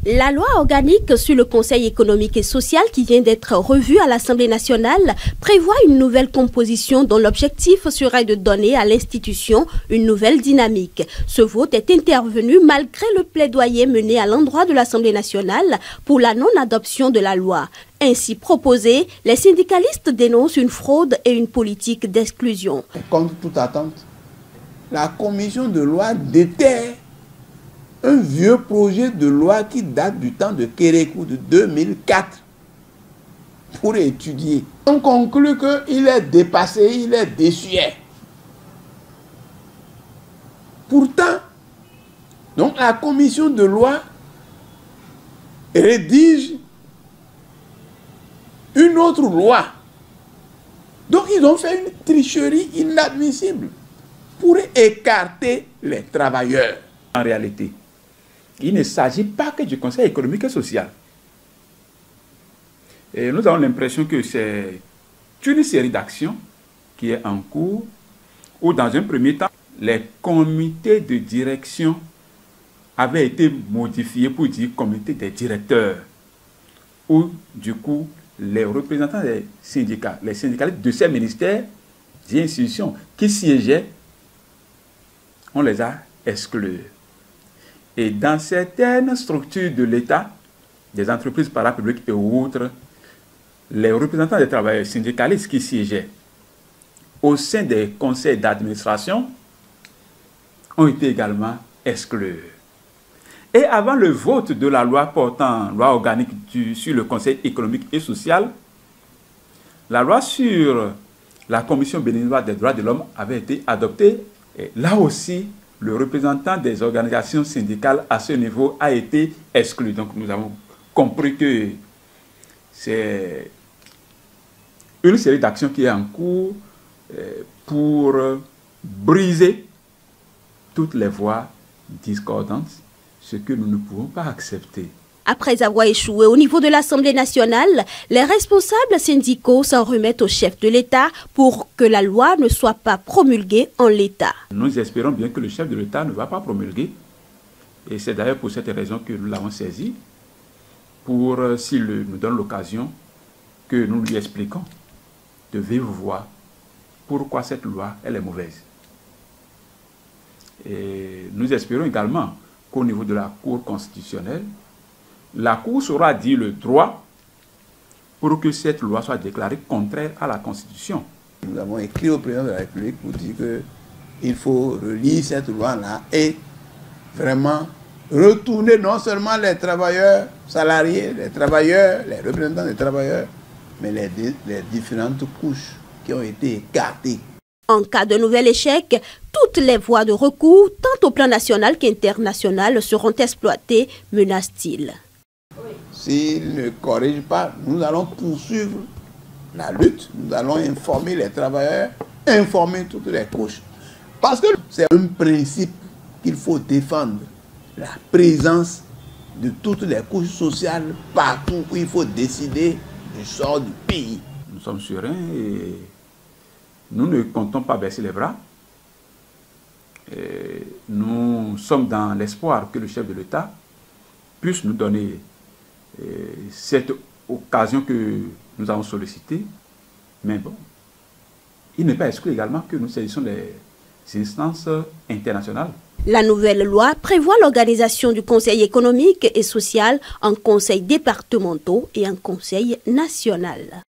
La loi organique sur le Conseil économique et social qui vient d'être revue à l'Assemblée nationale prévoit une nouvelle composition dont l'objectif serait de donner à l'institution une nouvelle dynamique. Ce vote est intervenu malgré le plaidoyer mené à l'endroit de l'Assemblée nationale pour la non-adoption de la loi. Ainsi proposée, les syndicalistes dénoncent une fraude et une politique d'exclusion. Contre toute attente, la commission de loi déterre un vieux projet de loi qui date du temps de Kérékou de 2004 pour étudier. On conclut qu'il est dépassé, il est désuet. Pourtant, donc la commission de loi rédige une autre loi. Donc ils ont fait une tricherie inadmissible pour écarter les travailleurs. En réalité, il ne s'agit pas que du Conseil économique et social. Et nous avons l'impression que c'est une série d'actions qui est en cours, où dans un premier temps, les comités de direction avaient été modifiés pour dire comité des directeurs, où du coup, les représentants des syndicats, les syndicalistes de ces ministères et institutions qui siégeaient, on les a exclus. Et dans certaines structures de l'État, des entreprises parapubliques et autres, les représentants des travailleurs syndicalistes qui siégeaient au sein des conseils d'administration ont été également exclus. Et avant le vote de la loi portant loi organique sur le Conseil économique et social, la loi sur la Commission béninoise des droits de l'homme avait été adoptée. Et là aussi, le représentant des organisations syndicales à ce niveau a été exclu. Donc nous avons compris que c'est une série d'actions qui est en cours pour briser toutes les voies discordantes, ce que nous ne pouvons pas accepter. Après avoir échoué au niveau de l'Assemblée nationale, les responsables syndicaux s'en remettent au chef de l'État pour que la loi ne soit pas promulguée en l'état. Nous espérons bien que le chef de l'État ne va pas promulguer. Et c'est d'ailleurs pour cette raison que nous l'avons saisi, pour, s'il nous donne l'occasion, que nous lui expliquons de vive voix pourquoi cette loi elle est mauvaise. Et nous espérons également qu'au niveau de la Cour constitutionnelle, la Cour saura dire le droit pour que cette loi soit déclarée contraire à la Constitution. Nous avons écrit au président de la République pour dire qu'il faut relire cette loi-là et vraiment retourner non seulement les travailleurs salariés, les travailleurs, les représentants des travailleurs, mais les différentes couches qui ont été écartées. En cas de nouvel échec, toutes les voies de recours, tant au plan national qu'international, seront exploitées, menace-t-il. S'il ne corrige pas, nous allons poursuivre la lutte, nous allons informer les travailleurs, informer toutes les couches. Parce que c'est un principe qu'il faut défendre, la présence de toutes les couches sociales partout où il faut décider du sort du pays. Nous sommes sereins et nous ne comptons pas baisser les bras. Et nous sommes dans l'espoir que le chef de l'État puisse nous donner cette occasion que nous avons sollicitée. Mais bon, il n'est pas exclu également que nous saisissions les instances internationales. La nouvelle loi prévoit l'organisation du Conseil économique et social en conseils départementaux et en conseil national.